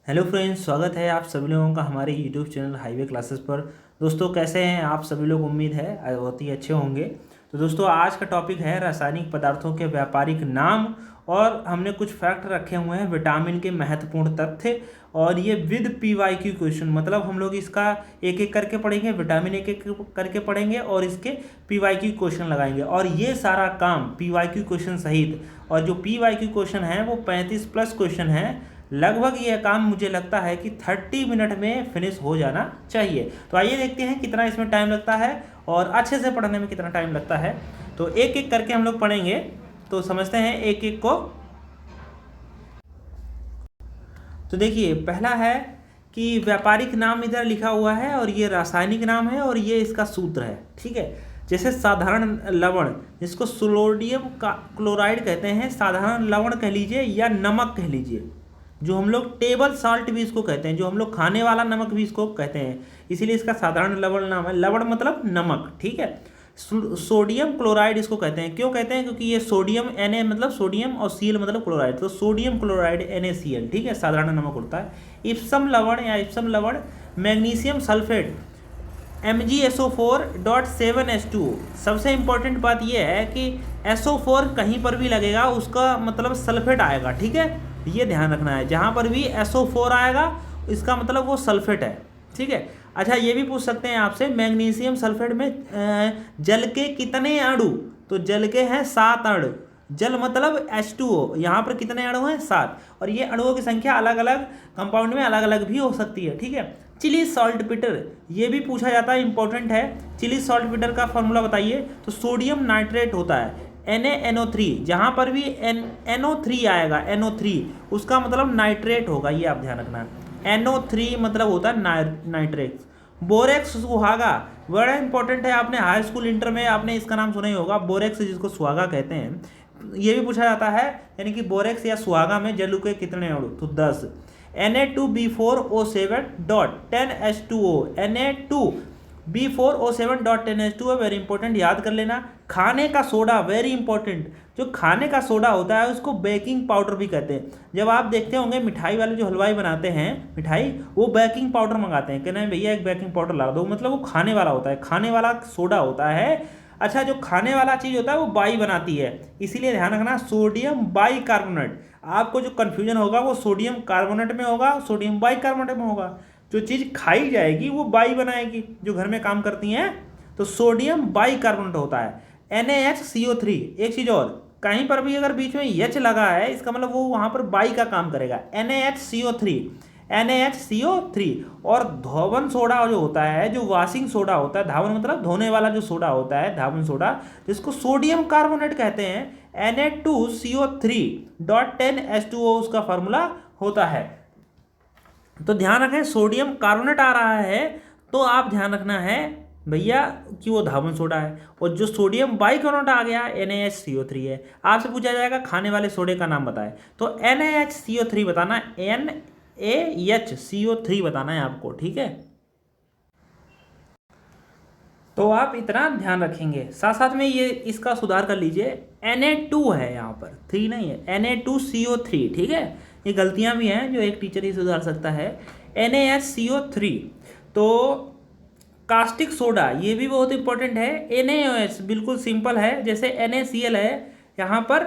Hello friends, स्वागत है आप सभी लोगों का हमारे यूट्यूब चैनल हाईवे क्लासेस पर। दोस्तों कैसे हैं आप सभी लोग? उम्मीद है बहुत ही अच्छे होंगे। तो दोस्तों आज का टॉपिक है रासायनिक पदार्थों के व्यापारिक नाम, और हमने कुछ फैक्ट रखे हुए हैं विटामिन के महत्वपूर्ण तथ्य, और ये विद PYQ क्वेश्चन, मतलब हम लोग इसका एक एक करके पढ़ेंगे, विटामिन एक एक करके पढ़ेंगे और इसके PYQ क्वेश्चन लगाएंगे। और ये सारा काम PYQ क्वेश्चन सहित, और जो PYQ क्वेश्चन है वो 35+ क्वेश्चन है। लगभग यह काम मुझे लगता है कि 30 मिनट में फिनिश हो जाना चाहिए। तो आइए देखते हैं कितना इसमें टाइम लगता है और अच्छे से पढ़ने में कितना टाइम लगता है। तो एक एक करके हम लोग पढ़ेंगे, तो समझते हैं एक एक को। तो देखिए, पहला है कि व्यापारिक नाम इधर लिखा हुआ है और ये रासायनिक नाम है और ये इसका सूत्र है। ठीक है, जैसे साधारण लवण, जिसको सोडियम क्लोराइड कहते हैं, साधारण लवण कह लीजिए या नमक कह लीजिए, जो हम लोग टेबल साल्ट भी इसको कहते हैं, जो हम लोग खाने वाला नमक भी इसको कहते हैं, इसीलिए इसका साधारण लवण नाम है। लवण मतलब नमक, ठीक है। सोडियम क्लोराइड इसको कहते हैं, क्यों कहते हैं? क्योंकि ये सोडियम Na मतलब सोडियम और Cl मतलब क्लोराइड, तो सोडियम क्लोराइड NaCl, ठीक है, साधारण नमक होता है। इप्सम लवण या इप्सम लवण, मैग्नीशियम सल्फेट MgSO4.7H2O। सबसे इंपॉर्टेंट बात यह है कि SO4 कहीं पर भी लगेगा उसका मतलब सल्फेट आएगा, ठीक है, ये ध्यान रखना है। जहाँ पर भी SO4 आएगा इसका मतलब वो सल्फेट है, ठीक है। अच्छा, ये भी पूछ सकते हैं आपसे, मैग्नीशियम सल्फेट में जल के कितने अणु? तो जल के हैं 7 अणु। जल मतलब H2O, यहाँ पर कितने अणु हैं? 7। और ये अणुओं की संख्या अलग अलग कंपाउंड में अलग अलग भी हो सकती है, ठीक है। चिली सॉल्ट पीटर, ये भी पूछा जाता है, इंपॉर्टेंट है। चिली सॉल्ट पीटर का फॉर्मूला बताइए। तो सोडियम नाइट्रेट होता है NaNO3, जहाँ पर भी NO3 आएगा, NO3 उसका मतलब नाइट्रेट होगा, ये आप ध्यान रखना। NO3 मतलब होता है नाइट्रेट। बोरेक्स सुहागा, बड़ा इंपॉर्टेंट है, आपने हाई स्कूल इंटर में आपने इसका नाम सुना ही होगा, बोरेक्स जिसको सुहागा कहते हैं। ये भी पूछा जाता है, यानी कि बोरेक्स या सुहागा में जल के कितने अणु? तो 10। Na2B4O7.10H2O, Na2B4O7.10H2O, वेरी इंपॉर्टेंट, याद कर लेना। खाने का सोडा, वेरी इंपॉर्टेंट, जो खाने का सोडा होता है उसको बेकिंग पाउडर भी कहते हैं। जब आप देखते होंगे मिठाई वाले जो हलवाई बनाते हैं मिठाई, वो बेकिंग पाउडर मंगाते हैं, कहना है भैया एक बेकिंग पाउडर ला दो, मतलब वो खाने वाला होता है, खाने वाला सोडा होता है। अच्छा, जो खाने वाला चीज़ होता है वो बाई बनाती है, इसीलिए ध्यान रखना सोडियम बाई कार्बोनेट। आपको जो कन्फ्यूजन होगा वो सोडियम कार्बोनेट में होगा, सोडियम बाई कार्बोनेट में होगा। जो चीज़ खाई जाएगी वो बाई बनाएगी, जो घर में काम करती हैं, तो सोडियम बाई कार्बोनेट होता है। NaHCO3, एक चीज़ और, कहीं पर भी अगर बीच में H लगा है इसका मतलब वो वहाँ पर बाई का काम करेगा। NaHCO3। और धोवन सोडा जो होता है, जो वॉशिंग सोडा होता है, धावन मतलब धोने वाला जो सोडा होता है, धावन सोडा, जिसको सोडियम कार्बोनेट कहते हैं, Na2CO3.10H2O उसका फार्मूला होता है। तो ध्यान रखें, सोडियम कार्बोनेट आ रहा है तो आप ध्यान रखना है भैया कि वो धावन सोडा है, और जो सोडियम बाइकार्बोनेट आ गया NaHCO3 है। आपसे पूछा जाएगा खाने वाले सोडे का नाम बताएं, तो NaHCO3 बताना, NaHCO3 बताना है आपको, ठीक है। तो आप इतना ध्यान रखेंगे, साथ साथ में ये इसका सुधार कर लीजिए, Na2 है यहाँ पर, 3 नहीं है, Na2CO3, ठीक है। ये गलतियाँ भी हैं जो एक टीचर ही सुधार सकता है। NaHCO3। तो कास्टिक सोडा, ये भी बहुत इंपॉर्टेंट है। NaOH बिल्कुल सिंपल है, जैसे NaCl है, यहाँ पर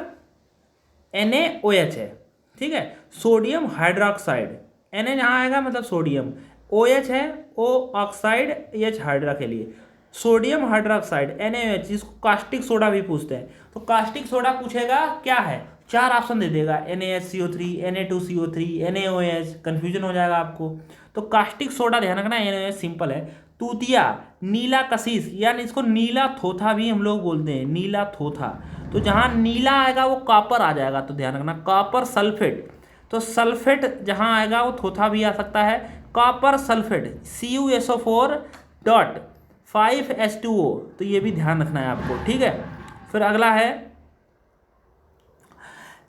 NaOH है, ठीक है। सोडियम हाइड्रोक्साइड, Na यहाँ आएगा मतलब सोडियम, OH है, O ऑक्साइड, H हाइड्रा के लिए, सोडियम हाइड्रोक्साइड NaOH, जिसको कास्टिक सोडा भी पूछते हैं। तो कास्टिक सोडा पूछेगा क्या है, 4 ऑप्शन दे देगा, NaHCO3, Na2CO3, NaOH, कन्फ्यूजन हो जाएगा आपको। तो कास्टिक सोडा ध्यान रखना, NaOH सिंपल है। तूतिया, नीला कशिश, यानी इसको नीला थोथा भी हम लोग बोलते हैं, नीला थोथा, तो जहाँ नीला आएगा वो कॉपर आ जाएगा, तो ध्यान रखना। कॉपर सल्फेट, तो सल्फेट जहाँ आएगा वो थोथा भी आ सकता है, कॉपर सल्फेट CuSO4.5H2O, तो ये भी ध्यान रखना है आपको, ठीक है। फिर अगला है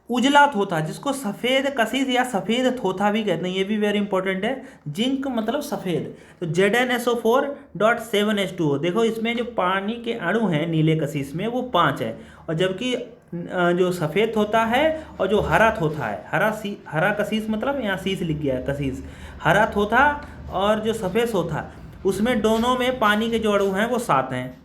उजला थोथा, जिसको सफ़ेद कशिश या सफ़ेद थोथा भी कहते हैं, ये भी वेरी इंपॉर्टेंट है। जिंक मतलब सफ़ेद, तो ZnSO4.7H2O। देखो इसमें जो पानी के अणु हैं नीले कशिश में वो 5 है, और जबकि जो सफ़ेद होता है और जो हरा थोथा है, हरा कसीस, मतलब यहाँ शीश लिख गया है कसीस, हरा थोथा और जो सफ़ेद सोथा, उसमें दोनों में पानी के जो अणु हैं वो 7 हैं।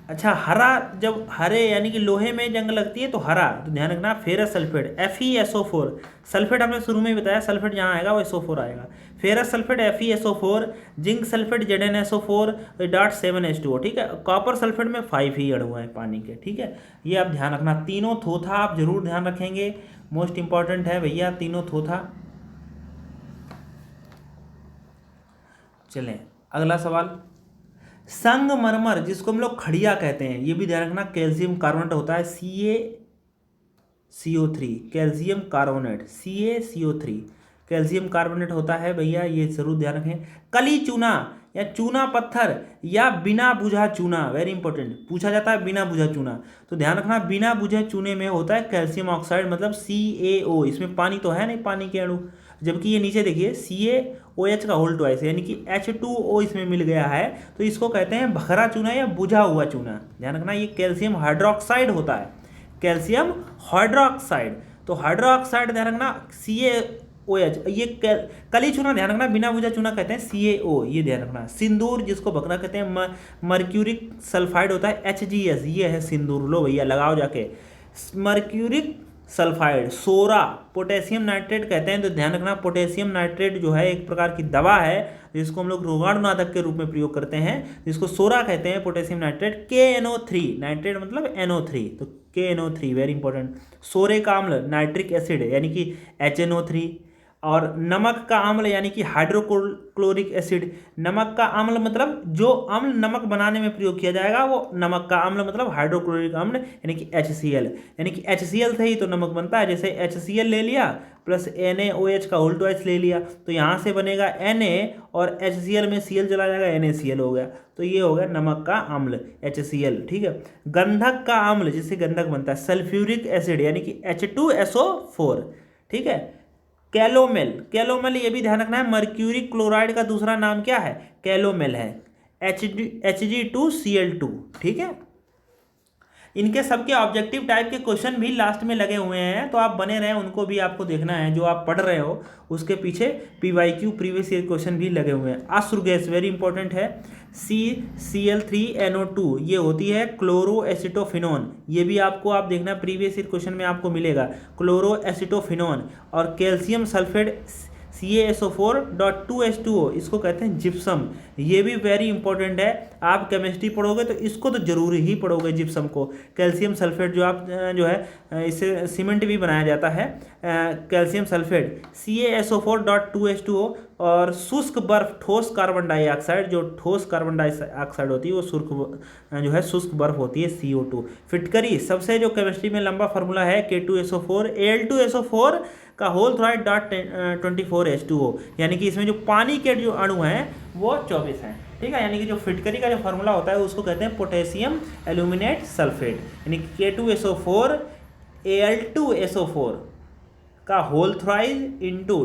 अच्छा, हरा, जब हरे यानी कि लोहे में जंग लगती है तो हरा, तो ध्यान रखना फेरस सल्फेट FeSO4, सल्फेट हमने शुरू में ही बताया, सल्फेट जहाँ आएगा वो SO4 आएगा, ferrous sulphate FeSO4, zinc sulphate ZnSO4 .7H2O, ठीक है। कॉपर सल्फेट में 5 ही अणु हैं पानी के, ठीक है। ये आप ध्यान रखना, तीनों थोथा आप जरूर ध्यान रखेंगे, मोस्ट इंपॉर्टेंट है भैया तीनों थोथा। चलें अगला सवाल, संगमरमर जिसको हम लोग खड़िया कहते हैं, ये भी ध्यान रखना, कैल्शियम कार्बोनेट होता है CaCO3, calcium carbonate CaCO3 calcium carbonate होता है भैया, ये जरूर ध्यान रखें। कली चूना या चूना पत्थर या बिना बुझा चूना, वेरी इंपॉर्टेंट, पूछा जाता है बिना बुझा चूना, तो ध्यान रखना बिना बुझे चूने में होता है कैल्शियम ऑक्साइड, मतलब CaO, इसमें पानी तो है नहीं, पानी के अणु, जबकि ये नीचे देखिए CaOH का होल ट्वाइस, यानी कि H2O इसमें मिल गया है, तो इसको कहते हैं भखरा चूना या बुझा हुआ चूना। ध्यान रखना ये कैल्शियम हाइड्रोक्साइड होता है, कैल्शियम हाइड्रोक्साइड, तो हाइड्रोक्साइड ध्यान रखना CaOH, ये कली चूना ध्यान रखना बिना बुझा चूना कहते हैं CaO, ये ध्यान रखना। सिंदूर जिसको भखरा कहते हैं मर्क्यूरिक सल्फाइड होता है HGS, ये है सिंदूर, लो भैया लगाओ जाके, मर्क्यूरिक सल्फाइड। सोरा पोटेशियम नाइट्रेट कहते हैं, तो ध्यान रखना पोटेशियम नाइट्रेट जो है एक प्रकार की दवा है जिसको हम लोग रोगाणुनाशक के रूप में प्रयोग करते हैं, जिसको सोरा कहते हैं पोटेशियम नाइट्रेट। KNO3, नाइट्रेट मतलब NO3, तो KNO3 वेरी इंपॉर्टेंट। सोरे का अम्ल नाइट्रिक एसिड यानी कि HNO3, और नमक का अम्ल यानी कि हाइड्रोक्लोरिक एसिड। नमक का अम्ल मतलब जो अम्ल नमक बनाने में प्रयोग किया जाएगा वो नमक का अम्ल मतलब हाइड्रोक्लोरिक अम्ल यानी कि HCl, यानी कि HCl से ही तो नमक बनता है, जैसे HCl ले लिया प्लस NaOH का होल ट्वाइस ले लिया, तो यहाँ से बनेगा Na और HCl में Cl चला जाएगा NaCl हो गया, तो ये हो गया नमक का अम्ल HCl, ठीक है। गंधक का अम्ल जिससे गंधक बनता है सल्फ्यूरिक एसिड यानी कि H2SO4, ठीक है। कैलोमेल, कैलोमेल ये भी ध्यान रखना है, मर्क्यूरी क्लोराइड का दूसरा नाम क्या है, कैलोमेल है, Hg2Cl2, ठीक है। इनके सबके ऑब्जेक्टिव टाइप के क्वेश्चन भी लास्ट में लगे हुए हैं, तो आप बने रहें, उनको भी आपको देखना है, जो आप पढ़ रहे हो उसके पीछे PYQ प्रीवियस ईयर क्वेश्चन भी लगे हुए हैं। अश्रु गैस वेरी इंपॉर्टेंट है, CCl3NO2, ये होती है क्लोरोएसिटोफिनोन, ये भी आपको आप देखना प्रीवियस ईयर क्वेश्चन में आपको मिलेगा, क्लोरोएसिटोफिनोन। और कैल्शियम सल्फेट CaSO4.2H2O, इसको कहते हैं जिप्सम, ये भी वेरी इंपॉर्टेंट है, आप केमिस्ट्री पढ़ोगे तो इसको तो जरूर ही पढ़ोगे जिप्सम को। कैल्शियम सल्फेट जो है इससे सीमेंट भी बनाया जाता है, कैल्शियम सल्फेट CaSO4.2H2O। और शुष्क बर्फ ठोस कार्बन डाइऑक्साइड, जो ठोस कार्बन डाइऑक्साइड होती है वो जो है शुष्क बर्फ होती है CO2। फिटकरी सबसे जो केमिस्ट्री में लंबा फार्मूला है K2SO4, Al2SO4 का होल थ्राइड .24H2O, यानी कि इसमें जो पानी के जो अणु हैं वो 24 हैं, ठीक है। यानी कि जो फिटकरी का जो फार्मूला होता है उसको कहते हैं पोटेशियम एल्यूमिनेट सल्फेट, यानी कि K2SO4 Al2SO4 का होल थ्राइड इंटू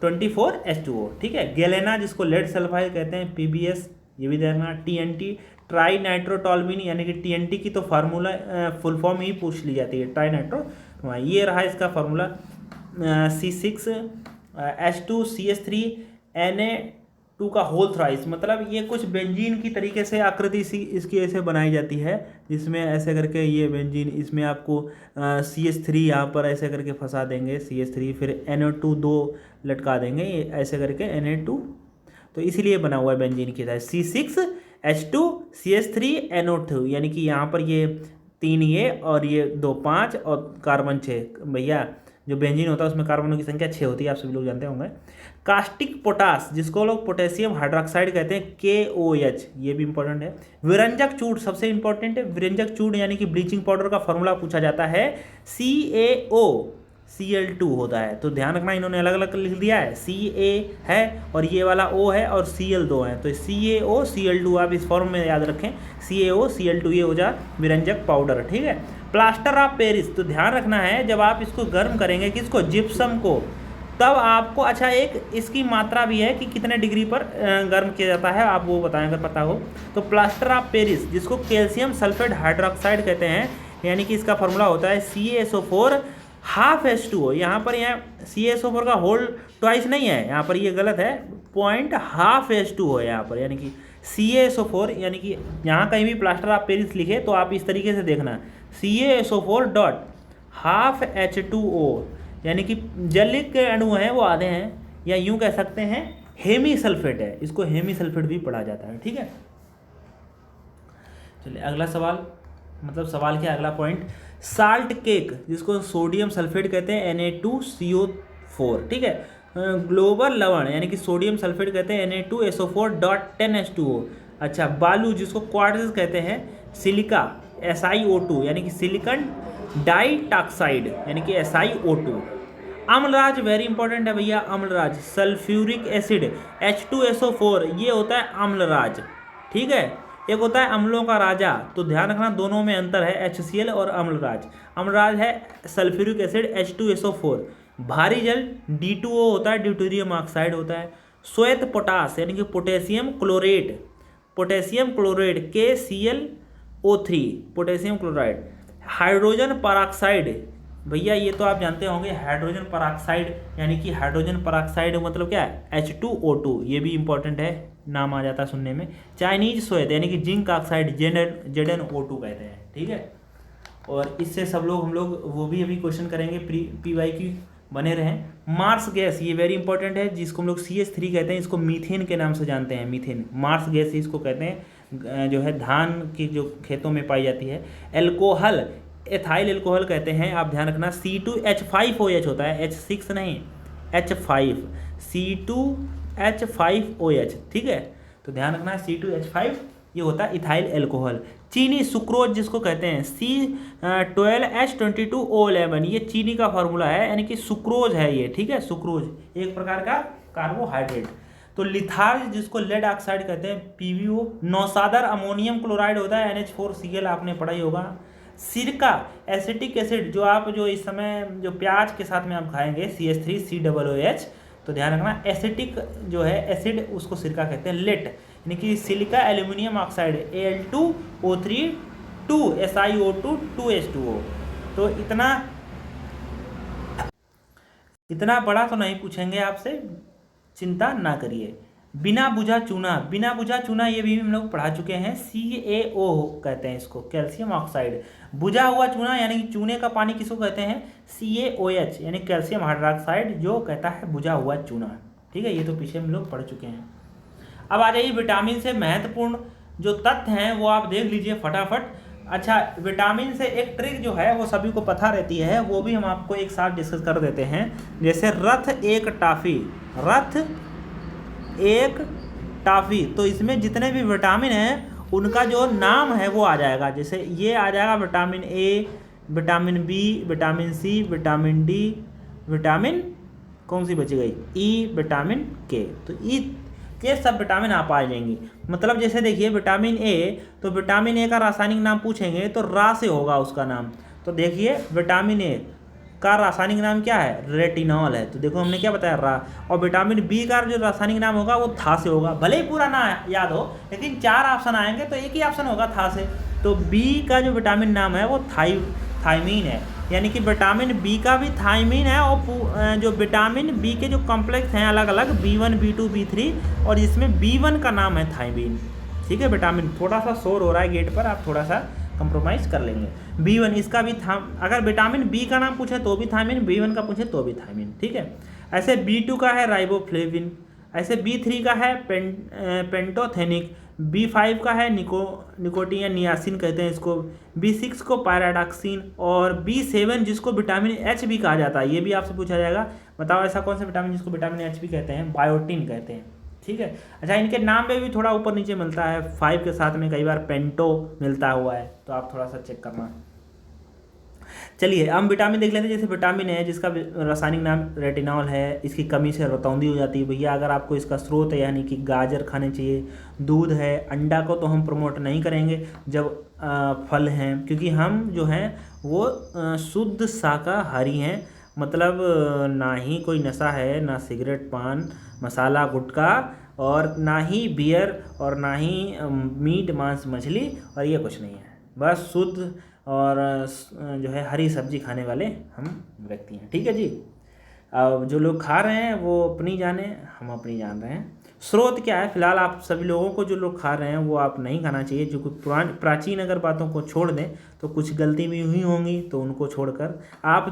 .24H2O, ठीक है। गैलेना जिसको लेड सल्फाइड कहते हैं PBS, ये भी देखना। TNT ट्राई नाइट्रोटॉल्यूमिन, यानी कि TNT की तो फार्मूला फुल फॉर्म ही पूछ ली जाती है, ट्राई नाइट्रो, ये रहा इसका फार्मूला। C6H2CH3 Na2 का होल थ्राइस, मतलब ये कुछ बेंजीन की तरीके से आकृति सी इसकी ऐसे बनाई जाती है, जिसमें ऐसे करके ये बेंजीन, इसमें आपको CH3 यहाँ पर ऐसे करके फंसा देंगे CH3, फिर NO2 2 लटका देंगे ऐसे करके Na2, तो इसीलिए बना हुआ है बेंजीन की तरह। C6H2CH3NO2, यानी कि यहाँ पर ये 3 ये और ये 2 5 और कार्बन 6, भैया जो बेंजीन होता है उसमें कार्बनों की संख्या 6 होती है, आप सभी लोग जानते होंगे। कास्टिक पोटास जिसको लोग पोटेशियम हाइड्रोक्साइड कहते हैं KOH, ये भी इंपॉर्टेंट है। विरंजक चूड़ सबसे इंपॉर्टेंट है, विरंजक चूड़ यानी कि ब्लीचिंग पाउडर का फॉर्मूला पूछा जाता है CaOCl2 होता है, तो ध्यान रखना इन्होंने अलग अलग लिख दिया है, Ca है और ये वाला O है और Cl 2 है, तो CaOCl2 आप इस फॉर्म में याद रखें, CaOCl2 ये हो जा विरंजक पाउडर, ठीक है। प्लास्टर ऑफ पेरिस, तो ध्यान रखना है जब आप इसको गर्म करेंगे किसको, जिप्सम को, तब आपको, अच्छा एक इसकी मात्रा भी है कि कितने डिग्री पर गर्म किया जाता है, आप वो बताएं अगर पता हो तो। प्लास्टर ऑफ पेरिस जिसको कैल्शियम सल्फेट हाइड्रोक्साइड कहते हैं, यानी कि इसका फॉर्मूला होता है CaSO4 हाफ H2O। यहाँ पर CaSO4 का होल ट्वाइस नहीं है, यहाँ पर ये गलत है, पॉइंट हाफ H2O है यहाँ पर, यानी कि CaSO4, यानी कि यहाँ कहीं भी प्लास्टर आप पेरिस लिखे तो आप इस तरीके से देखना CaSO4 डॉट हाफ H2O, यानी कि जलिक के अणु हैं वो आधे हैं, या यूँ कह सकते हैं हेमी सल्फेट है, इसको हेमी सल्फेट भी पढ़ा जाता है। ठीक है, चलिए अगला सवाल, मतलब सवाल क्या अगला पॉइंट, साल्ट केक जिसको सोडियम सल्फेट कहते हैं Na2CO4। ठीक है, ग्लोबल लवण यानी कि सोडियम सल्फेट कहते हैं Na2SO4.10H2O। अच्छा, बालू जिसको क्वार्ट्ज कहते हैं, सिलिका SiO2 यानी कि सिलिकॉन डाइऑक्साइड यानी कि SiO2। अम्लराज वेरी इंपॉर्टेंट है भैया, अम्लराज सल्फ्यूरिक एसिड H2SO4, ये होता है अम्लराज। ठीक है, एक होता है अम्लों का राजा, तो ध्यान रखना दोनों में अंतर है, HCl और अम्लराज। अम्लराज है सल्फ्यूरिक एसिड H2SO4। भारी जल D2O होता है, ड्यूटेरियम ऑक्साइड होता है। श्वेत पोटास यानी कि potassium chlorate, potassium chloride KClO3, potassium chloride. Hydrogen peroxide, भैया ये तो आप जानते होंगे, हाइड्रोजन परऑक्साइड यानी कि हाइड्रोजन परऑक्साइड मतलब क्या है, H2O2, ये भी इंपॉर्टेंट है, नाम आ जाता है सुनने में। चाइनीज श्वेत यानी कि जिंक ऑक्साइड ZnO2 कहते हैं। ठीक है, और इससे सब लोग हम लोग वो भी अभी क्वेश्चन करेंगे, PYQ बने रहें। मार्स गैस ये वेरी इंपॉर्टेंट है, जिसको हम लोग CH3 कहते हैं, इसको मीथेन के नाम से जानते हैं, मीथेन मार्स गैस इसको कहते हैं, जो है धान की जो खेतों में पाई जाती है। एल्कोहल एथाइल एल्कोहल कहते हैं, आप ध्यान रखना C2H5OH होता है, H6 नहीं, H5, C2H5OH। ठीक है, तो ध्यान रखना C2H5 ये होता है इथाइल एल्कोहल। चीनी सुक्रोज जिसको कहते हैं C12H22O11, ये चीनी का फार्मूला है, यानी कि सुक्रोज है ये। ठीक है, सुक्रोज एक प्रकार का कार्बोहाइड्रेट। तो लिथार्ज जिसको लेड ऑक्साइड कहते हैं PbO। नौसादर अमोनियम क्लोराइड होता है NH4Cl, आपने पढ़ा ही होगा। सिरका एसिटिक एसिड, जो आप जो इस समय जो प्याज के साथ में आप खाएंगे CH3COOH, तो ध्यान रखना एसिटिक जो है एसिड उसको सिरका कहते हैं। लेट यानी कि silica aluminium oxide Al2O3 2 SiO2 2H2O। तो इतना बड़ा तो नहीं पूछेंगे आपसे, चिंता ना करिए। बिना बुझा चूना, बिना बुझा चूना ये भी हम लोग पढ़ा चुके हैं, CaO कहते हैं इसको, कैल्शियम ऑक्साइड। बुझा हुआ चूना यानी कि चूने का पानी किसको कहते हैं, CaOH यानी कैल्शियम हाइड्रोक्साइड, जो कहता है बुझा हुआ चूना। ठीक है, ये तो पीछे हम लोग पढ़ चुके हैं। अब आ जाइए विटामिन से महत्वपूर्ण जो तथ्य हैं वो आप देख लीजिए फटाफट। अच्छा, विटामिन से एक ट्रिक जो है वो सभी को पता रहती है, वो भी हम आपको एक साथ डिस्कस कर देते हैं। जैसे रथ एक टाफी, रथ एक टाफी, तो इसमें जितने भी विटामिन हैं उनका जो नाम है वो आ जाएगा। जैसे ये आ जाएगा vitamin A, vitamin B, vitamin C, vitamin D, vitamin कौन सी बची गई, E, विटामिन K। तो E के सब विटामिन आप आ जाएंगी। मतलब जैसे देखिए विटामिन A, तो विटामिन A का रासायनिक नाम पूछेंगे तो रा से होगा उसका नाम। तो देखिए विटामिन A का रासायनिक नाम क्या है, रेटिनॉल है। तो देखो हमने क्या बताया, रा। और विटामिन B का जो रासायनिक नाम होगा वो था से होगा, भले ही पूरा ना याद हो, लेकिन 4 ऑप्शन आएंगे तो एक ही ऑप्शन होगा था से। तो B का जो विटामिन नाम है वो थायमीन है, यानी कि विटामिन B का भी थायमीन है। और जो विटामिन B के जो कॉम्प्लेक्स हैं अलग अलग, B1 B2 B3, और इसमें B1 का नाम है थायमीन। ठीक है, विटामिन थोड़ा सा शोर हो रहा है गेट पर, आप थोड़ा सा कंप्रोमाइज़ कर लेंगे। B1 इसका भी था, अगर विटामिन B का नाम पूछे तो भी थायमीन, B1 का पूछे तो भी थायमीन। ठीक है, ऐसे B2 का है राइबोफ्लेविन, ऐसे B3 का है पेंटोथेनिक, B5 का है निकोटीन या नियासिन कहते हैं इसको, B6 को पायराडॉक्सिन, और B7 जिसको विटामिन H भी कहा जाता है, ये भी आपसे पूछा जाएगा। बताओ ऐसा कौन सा विटामिन जिसको विटामिन H भी कहते हैं, बायोटिन कहते हैं। ठीक है, अच्छा इनके नाम में भी थोड़ा ऊपर नीचे मिलता है, 5 के साथ में कई बार पेंटो मिलता हुआ है, तो आप थोड़ा सा चेक करना। चलिए हम विटामिन देख लेते हैं। जैसे विटामिन है जिसका रासायनिक नाम रेटिनॉल है, इसकी कमी से रतौंधी हो जाती है। भैया अगर आपको इसका स्रोत है, यानी कि गाजर खाने चाहिए, दूध है, अंडा को तो हम प्रमोट नहीं करेंगे जब फल हैं, क्योंकि हम जो हैं वो शुद्ध शाकाहारी हैं। मतलब ना ही कोई नशा है, ना सिगरेट पान मसाला गुटखा, और ना ही बियर, और ना ही मीट मांस मछली, और ये कुछ नहीं है, बस शुद्ध और जो है हरी सब्जी खाने वाले हम व्यक्ति हैं। ठीक है जी। अब जो लोग खा रहे हैं वो अपनी जाने, हम अपनी जान रहे हैं। स्रोत क्या है, फिलहाल आप सभी लोगों को, जो लोग खा रहे हैं वो आप नहीं खाना चाहिए। जो कुछ प्राचीन अगर बातों को छोड़ दें तो कुछ गलती भी हुई होंगी, तो उनको छोड़कर आप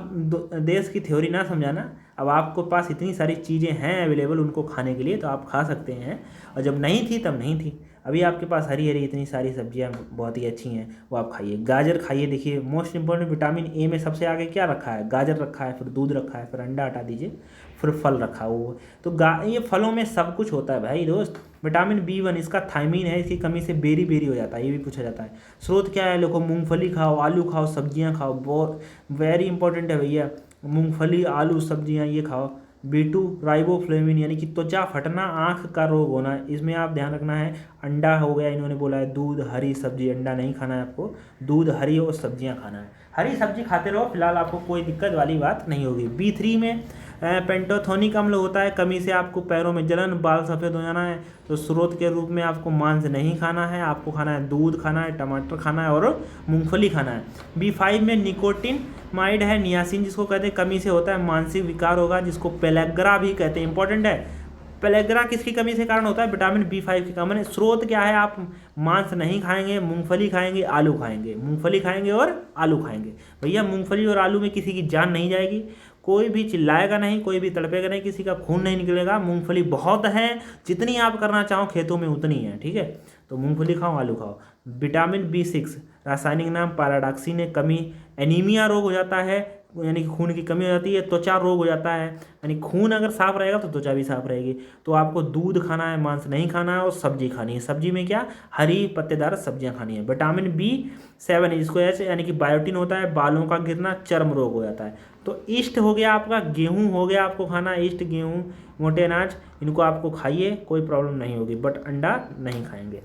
देश की थ्योरी ना समझाना। अब आपको पास इतनी सारी चीज़ें हैं अवेलेबल उनको खाने के लिए, तो आप खा सकते हैं, और जब नहीं थी तब नहीं थी। अभी आपके पास हरी हरी इतनी सारी सब्जियां बहुत ही अच्छी हैं, वो आप खाइए। गाजर खाइए, देखिए मोस्ट इंपॉर्टेंट विटामिन ए में सबसे आगे क्या रखा है, गाजर रखा है, फिर दूध रखा है, फिर अंडा हटा दीजिए, फिर फल रखा वो। तो ये फलों में सब कुछ होता है भाई दोस्त। विटामिन B1 इसका थायमीन है, इसकी कमी से बेरी बेरी हो जाता है, ये भी पूछा जाता है। स्रोत क्या है, लोगों मूंगफली खाओ, आलू खाओ, सब्जियां खाओ, बहुत वेरी इंपॉर्टेंट है भैया। मूंगफली, आलू, सब्जियां ये खाओ। B2 राइबोफ्लेविन यानी कि त्वचा फटना, आँख का रोग होना, इसमें आप ध्यान रखना है। अंडा हो गया, इन्होंने बोला है दूध, हरी सब्जी, अंडा नहीं खाना है आपको, दूध, हरी और सब्जियां खाना है। हरी सब्जी खाते रहो, फिलहाल आपको कोई दिक्कत वाली बात नहीं होगी। B3 में पेंटोथोनिक अम्ल होता है, कमी से आपको पैरों में जलन, बाल सफ़ेद हो जाना है। तो स्रोत के रूप में आपको मांस नहीं खाना है, आपको खाना है दूध खाना है, टमाटर खाना है और मूंगफली खाना है। B5 में निकोटिन माइड है, नियासिन जिसको कहते हैं, कमी से होता है मानसिक विकार होगा, जिसको पेलेग्रा भी कहते हैं। इंपॉर्टेंट है, पेलेग्रा किसकी कमी से कारण होता है, विटामिन B5 की कमी। स्रोत क्या है, आप मांस नहीं खाएंगे, मूंगफली खाएंगे, आलू खाएंगे, मूंगफली खाएंगे और आलू खाएंगे। भैया मूंगफली और आलू में किसी की जान नहीं जाएगी, कोई भी चिल्लाएगा नहीं, कोई भी तड़पेगा नहीं, किसी का खून नहीं निकलेगा। मूंगफली बहुत है, जितनी आप करना चाहो खेतों में उतनी है। ठीक है, तो मूंगफली खाओ, आलू खाओ। विटामिन B6 रासायनिक नाम पैराडॉक्सिन है, कमी एनीमिया रोग हो जाता है, यानी कि खून की कमी हो जाती है। त्वचा रोग हो जाता है, यानी खून अगर साफ रहेगा तो त्वचा भी साफ रहेगी। तो आपको दूध खाना है, मांस नहीं खाना है, और सब्जी खानी है। सब्जी में क्या, हरी पत्तेदार सब्जियां खानी है। विटामिन B7 है, जिसको ऐसे यानी कि बायोटिन होता है, बालों का गिरना, चर्म रोग हो जाता है। तो ईस्ट हो गया आपका, गेहूँ हो गया आपको खाना, ईस्ट, गेहूँ, मोटे अनाज, इनको आपको खाइए, कोई प्रॉब्लम नहीं होगी, बट अंडा नहीं खाएंगे।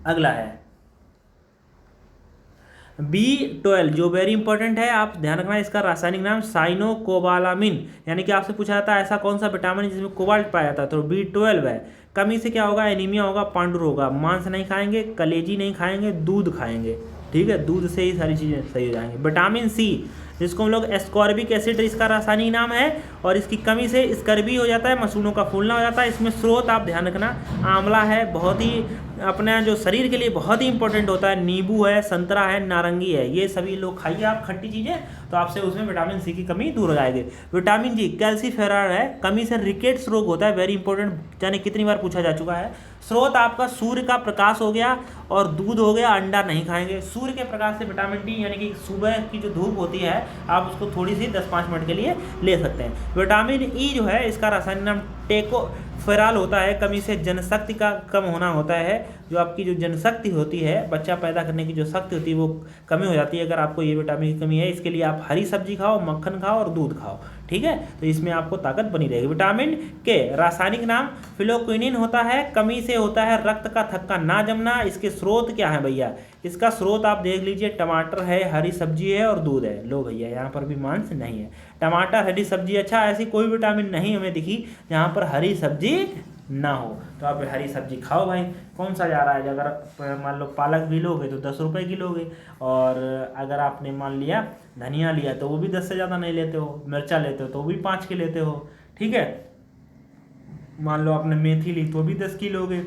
अगला है B12 जो वेरी इंपॉर्टेंट है, आप ध्यान रखना, इसका रासायनिक नाम साइनोकोबालामिन, यानी कि आपसे पूछा जाता है ऐसा कौन सा विटामिन है जिसमें कोबाल्ट पाया जाता है, तो B12 है। कमी से क्या होगा, एनीमिया होगा, पांडुर होगा। मांस नहीं खाएंगे, कलेजी नहीं खाएंगे, दूध खाएंगे। ठीक है, दूध से ही सारी चीज़ें सही हो जाएंगी। विटामिन C जिसको हम लोग एस्कॉर्बिक एसिड इसका रासायनिक नाम है, और इसकी कमी से स्कर्वी हो जाता है, मसूड़ों का फूलना हो जाता है। इसमें स्रोत आप ध्यान रखना, आंवला है, बहुत ही अपने जो शरीर के लिए बहुत ही इंपॉर्टेंट होता है, नींबू है, संतरा है, नारंगी है, ये सभी लोग खाइए आप खट्टी चीज़ें, तो आपसे उसमें विटामिन C की कमी दूर हो जाएगी। विटामिन G कैल्सीफेरॉल है, कमी से रिकेट्स रोग होता है, वेरी इंपॉर्टेंट, जाने कितनी बार पूछा जा चुका है। स्रोत आपका सूर्य का प्रकाश हो गया और दूध हो गया, अंडा नहीं खाएंगे। सूर्य के प्रकाश से विटामिन D यानी कि सुबह की जो धूप होती है, आप उसको थोड़ी सी 10-5 मिनट के लिए ले सकते हैं। विटामिन E जो है, इसका रासायनिक नाम टेकोफेरॉल होता है, कमी से जनशक्ति का कम होना होता है। जो आपकी जो जनशक्ति होती है, बच्चा पैदा करने की जो शक्ति होती है, वो कमी हो जाती है अगर आपको ये विटामिन की कमी है। इसके लिए आप हरी सब्जी खाओ, मक्खन खाओ और दूध खाओ। ठीक है, तो इसमें आपको ताकत बनी रहेगी। विटामिन K रासायनिक नाम फिलोक्विनिन होता है, कमी से होता है रक्त का थक्का ना जमना। इसके स्रोत क्या है भैया, इसका स्रोत आप देख लीजिए, टमाटर है, हरी सब्जी है और दूध है। लो भैया, यहाँ पर भी मांस नहीं है। टमाटर, हरी सब्जी, अच्छा ऐसी कोई विटामिन नहीं हमें दिखी जहाँ पर हरी सब्जी ना हो, तो आप हरी सब्जी खाओ भाई। कौन सा जा रहा है, अगर मान लो पालक भी लोगे तो 10 रुपये की लोगे, और अगर आपने मान लिया धनिया लिया तो वो भी 10 से ज़्यादा नहीं लेते हो, मिर्चा लेते हो तो वो भी 5 की लेते हो। ठीक है, मान लो आपने मेथी ली तो भी 10 की लोगे,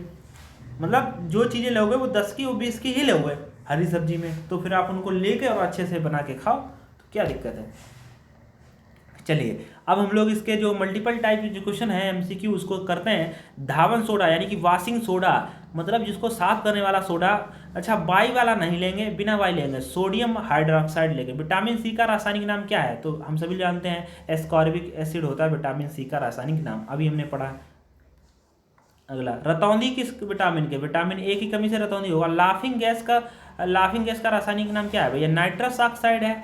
मतलब जो चीज़ें लोगे वो 10 की, वो 20 की ही लोगे हरी सब्जी में। तो फिर आप उनको लेके और अच्छे से बना के खाओ, तो क्या दिक्कत है। चलिए, अब हम लोग इसके जो मल्टीपल टाइप के जो क्वेश्चन है MCQ उसको करते हैं। धावन सोडा यानी कि वॉशिंग सोडा, मतलब जिसको साफ करने वाला सोडा। अच्छा, बाई वाला नहीं लेंगे, बिना बाई लेंगे, सोडियम हाइड्रोक्साइड लेंगे। विटामिन C का रासायनिक नाम क्या है, तो हम सभी जानते हैं एस्कॉर्बिक एसिड होता है विटामिन C का रासायनिक नाम, अभी हमने पढ़ा। अगला, रतौंधी किस विटामिन के, विटामिन A की कमी से रतौंधी होगा। लाफिंग गैस का रासायनिक नाम क्या है भैया, नाइट्रस ऑक्साइड है,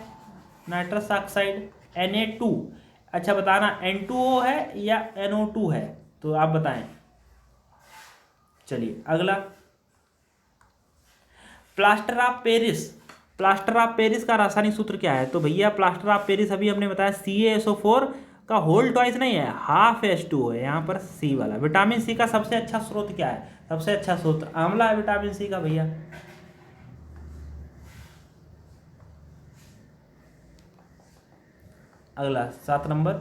नाइट्रस ऑक्साइड Na2। अच्छा बताना, N2O है या NO2 है, तो आप बताएं। चलिए अगला, प्लास्टर ऑफ पेरिस का रासायनिक सूत्र क्या है, तो भैया प्लास्टर ऑफ पेरिस अभी हमने बताया CaSO4 का होल ट्वाइस नहीं है, हाफ H2O है, यहाँ पर C वाला। विटामिन C का सबसे अच्छा स्रोत क्या है, सबसे अच्छा स्रोत आंवला है विटामिन C का भैया। अगला 7 नंबर,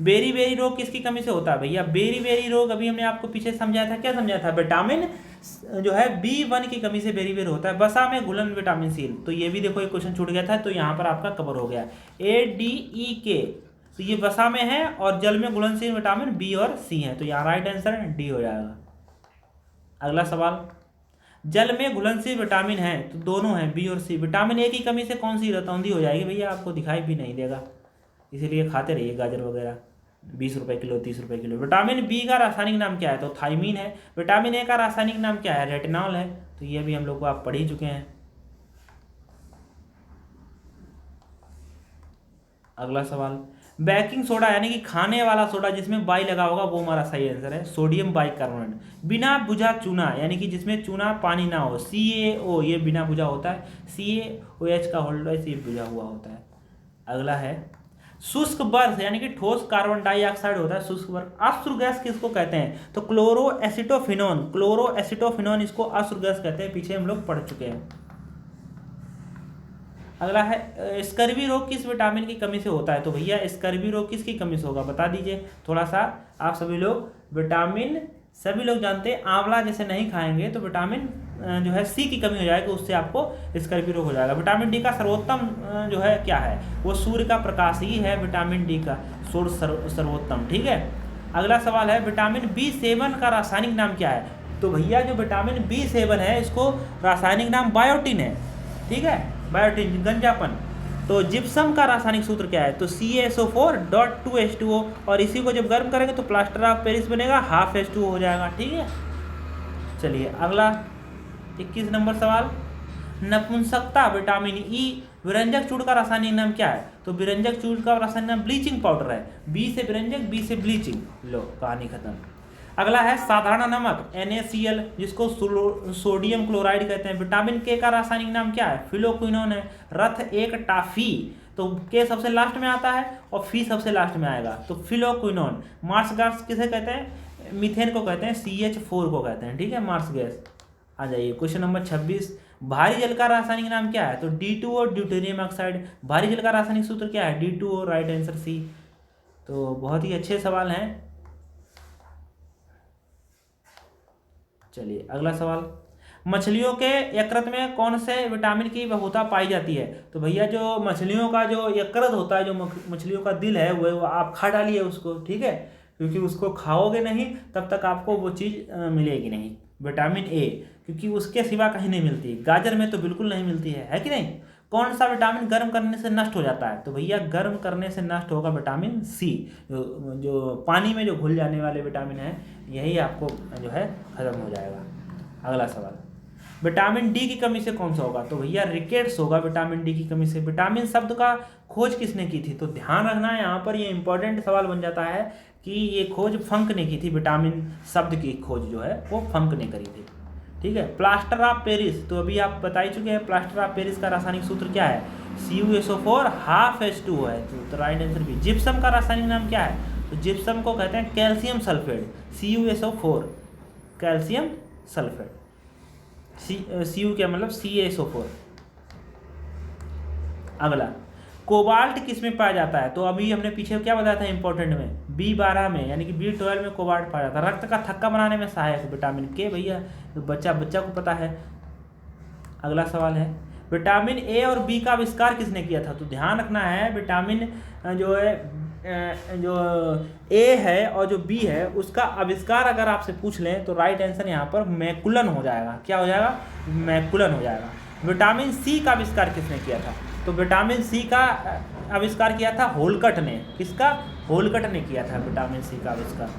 बेरी बेरी रोग किसकी कमी से होता है भैया? बेरी बेरी रोग अभी हमने आपको पीछे समझाया था, क्या समझाया था? विटामिन जो है B1 की कमी से बेरी बेरी होता है। वसा में घुलन विटामिन सी, तो ये भी देखो एक क्वेश्चन छूट गया था, तो यहाँ पर आपका कवर हो गया। ADEK, तो ये वसा में है और जल में घुलनशील विटामिन B और C है, तो यहाँ राइट आंसर डी हो जाएगा। अगला सवाल, जल में घुलनशील विटामिन है तो दोनों हैं बी और सी। विटामिन ए की कमी से कौन सी रतौंधी हो जाएगी भैया? आपको दिखाई भी नहीं देगा, इसीलिए खाते रहिए गाजर वगैरह, 20 रुपए किलो 30 रुपए किलो। विटामिन बी का रासायनिक नाम क्या है? तो थाइमीन है। विटामिन ए का रासायनिक नाम क्या है? रेटिनॉल है। तो ये भी हम लोग को आप पढ़ ही चुके हैं। अगला सवाल, बेकिंग सोडा यानी कि खाने वाला सोडा जिसमें बाई लगा होगा वो हमारा सही आंसर है, सोडियम बाइकार्बोनेट। बिना बुझा चूना यानी कि जिसमें चूना पानी ना हो, CaO, ये बिना बुझा होता है। CaOH का होल्ड ये बुझा हुआ होता है। अगला है शुष्क बर्फ यानी कि ठोस कार्बन डाइऑक्साइड होता है शुष्क बर्फ। अश्रु गैस किसको कहते हैं? तो क्लोरोएसिटोफिनोन, क्लोरोएसिटोफिनोन इसको अश्रु गैस कहते हैं, पीछे हम लोग पढ़ चुके हैं। अगला है स्कर्वी रोग किस विटामिन की कमी से होता है? तो भैया स्कर्वी रोग किसकी कमी से होगा बता दीजिए थोड़ा सा। आप सभी लोग विटामिन, सभी लोग जानते हैं आंवला जैसे नहीं खाएंगे तो विटामिन जो है सी की कमी हो जाएगी, उससे आपको स्कर्वी रोग हो जाएगा। विटामिन डी का सर्वोत्तम जो है क्या है? वो सूर्य का प्रकाश ही है विटामिन डी का सर्वोत्तम, ठीक है। अगला सवाल है विटामिन B7 का रासायनिक नाम क्या है? तो भैया जो विटामिन B7 है इसको रासायनिक नाम बायोटिन है, ठीक है, बायोटिन, गंजापन। तो जिप्सम का रासायनिक सूत्र क्या है? तो CaSO4.2H2O, और इसी को जब गर्म करेंगे तो प्लास्टर ऑफ पेरिस बनेगा, हाफ H2O हो जाएगा, ठीक है। चलिए अगला 21 नंबर सवाल, नपुंसकता विटामिन ई विरंजक चूर्ण का रासायनिक नाम क्या है? तो विरंजक चूर्ण का रासायनिक नाम ब्लीचिंग पाउडर है। बी से विरंजक, बी से ब्लीचिंग, लो कहानी खत्म। अगला है साधारण नमक NaCl जिसको सोडियम क्लोराइड कहते हैं। विटामिन के का रासायनिक नाम क्या है? फिलोक्विनोन है। रथ एक टाफी, तो के सबसे लास्ट में आता है और फी सबसे लास्ट में आएगा, तो फिलोक्विनोन। मार्स गैस किसे कहते हैं? मीथेन को कहते हैं, CH4 को कहते हैं, ठीक है, मार्स गैस। आ जाइए क्वेश्चन नंबर 26, भारी जल का रासायनिक नाम क्या है? तो D2O, ड्यूटेरियम ऑक्साइड। भारी जल का रासायनिक सूत्र क्या है? D2O, right answer C. तो बहुत ही अच्छे सवाल हैं। चलिए अगला सवाल, मछलियों के यकृत में कौन से विटामिन की बहुता पाई जाती है? तो भैया जो मछलियों का जो यकृत होता है, जो मछलियों का दिल है, वो आप खा डालिए उसको, ठीक है, क्योंकि उसको खाओगे नहीं तब तक आपको वो चीज़ मिलेगी नहीं, विटामिन ए, क्योंकि उसके सिवा कहीं नहीं मिलती। गाजर में तो बिल्कुल नहीं मिलती है कि नहीं। कौन सा विटामिन गर्म करने से नष्ट हो जाता है? तो भैया गर्म करने से नष्ट होगा विटामिन सी, जो पानी में जो घुल जाने वाले विटामिन है, यही आपको जो है खत्म हो जाएगा। अगला सवाल, विटामिन डी की कमी से कौन सा होगा? तो भैया रिकेट्स होगा विटामिन डी की कमी से। विटामिन शब्द का खोज किसने की थी? तो ध्यान रखना है यहाँ पर, ये इंपॉर्टेंट सवाल बन जाता है कि ये खोज फंक ने की थी। विटामिन शब्द की खोज जो है वो फंक ने करी थी, ठीक है। प्लास्टर ऑफ पेरिस, तो अभी आप बता ही चुके हैं, प्लास्टर ऑफ पेरिस का रासायनिक सूत्र क्या है? CuSO4, हाफ H2O है, तो राइट आंसर भी। जिप्सम का रासायनिक नाम क्या है? तो जिप्सम को कहते हैं calcium sulphate, CuSO4, calcium sulphate. Cu क्या मतलब? CaSO4। अगला, कोबाल्ट किस में पाया जाता है? तो अभी हमने पीछे क्या बताया था इंपॉर्टेंट में? B12 में, यानी कि B12 में कोबाल्ट पाया जाता है। रक्त का थक्का बनाने में सहायक है विटामिन के, भैया तो बच्चा को पता है। अगला सवाल है, विटामिन ए और बी का आविष्कार किसने किया था? तो ध्यान रखना है, विटामिन जो है जो ए है और जो बी है उसका आविष्कार अगर आपसे पूछ लें तो राइट आंसर यहाँ पर मैकुलन हो जाएगा। क्या हो जाएगा? मैकुलन हो जाएगा। विटामिन सी का आविष्कार किसने किया था? तो विटामिन सी का आविष्कार किया था होलकट ने। किसका? होलकट ने किया था विटामिन सी का आविष्कार।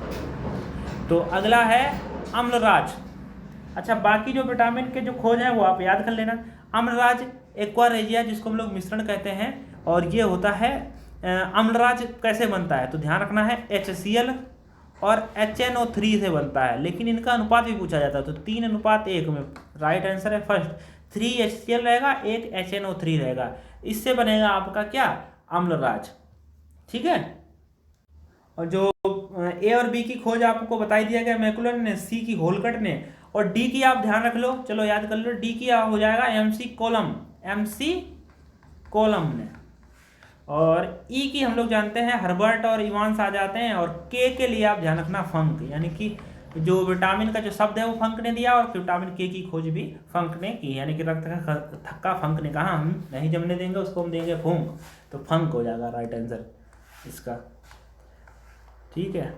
तो अगला है अम्लराज। अच्छा, बाकी जो विटामिन के जो खोज है वो आप याद कर लेना। अम्लराज एक्वारेजिया जिसको हम लोग मिश्रण कहते हैं, और ये होता है अम्लराज कैसे बनता है? तो ध्यान रखना है HCl और HNO3 से बनता है, लेकिन इनका अनुपात भी पूछा जाता है, तो 3:1 में राइट आंसर है फर्स्ट। 3 HCl रहेगा, 1 HNO3 रहेगा, इससे बनेगा आपका क्या? अम्लराज, ठीक है। और जो ए और बी की खोज आपको बताई दिया गया मैकुलन ने, सी की होलकट ने, और डी की आप ध्यान रख लो, चलो याद कर लो, डी की हो जाएगा MC कोलम ने। और ई की हम लोग जानते हैं हर्बर्ट और इवांस आ जाते हैं। और के लिए आप ध्यान रखना फंक, यानी कि जो विटामिन का जो शब्द है वो फंक ने दिया और विटामिन के की खोज भी फंक ने की, यानी कि रक्त का थक्का फंक ने कहा हम नहीं जमने देंगे, उसको हम देंगे फूंक, तो फंक हो जाएगा राइट आंसर इसका। ठीक है,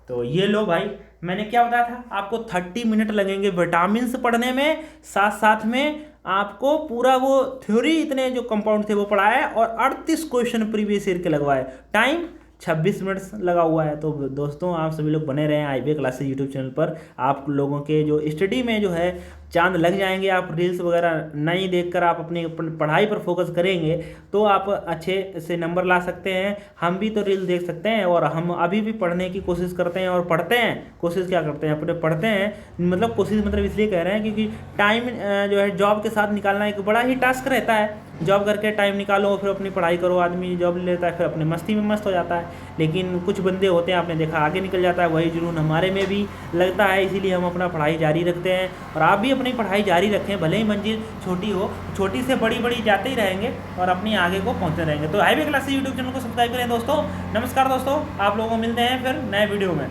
तो ये लो भाई, मैंने क्या बताया था आपको 30 मिनट लगेंगे विटामिन पढ़ने में, साथ साथ में आपको पूरा वो थ्योरी इतने जो कंपाउंड थे वो पढ़ाया और 38 क्वेश्चन प्रीवियस ईयर के लगवाए, टाइम 26 मिनट लगा हुआ है। तो दोस्तों आप सभी लोग बने रहें IBA क्लासेस यूट्यूब चैनल पर, आप लोगों के जो स्टडी में जो है चांद लग जाएंगे। आप रील्स वगैरह नहीं देखकर आप अपनी पढ़ाई पर फोकस करेंगे तो आप अच्छे से नंबर ला सकते हैं। हम भी तो रील देख सकते हैं और हम अभी भी पढ़ने की कोशिश करते हैं और पढ़ते हैं। कोशिश क्या करते हैं, अपने पढ़ते हैं, मतलब कोशिश मतलब इसलिए कह रहे हैं क्योंकि टाइम जो है जॉब के साथ निकालना एक बड़ा ही टास्क रहता है। जॉब करके टाइम निकालो फिर अपनी पढ़ाई करो, आदमी जॉब ले लेता है फिर अपनी मस्ती में मस्त हो जाता है। लेकिन कुछ बंदे होते हैं, आपने देखा, आगे निकल जाता है, वही जुनून हमारे में भी लगता है, इसीलिए हम अपना पढ़ाई जारी रखते हैं। और आप भी अपनी पढ़ाई जारी रखें, भले ही मंजिल छोटी हो, छोटी से बड़ी बड़ी जाते ही रहेंगे और अपनी आगे को पहुंचते रहेंगे। तो IBA क्लासेस यूट्यूब चैनल को सब्सक्राइब करें दोस्तों। नमस्कार दोस्तों, आप लोगों को मिलते हैं फिर नए वीडियो में।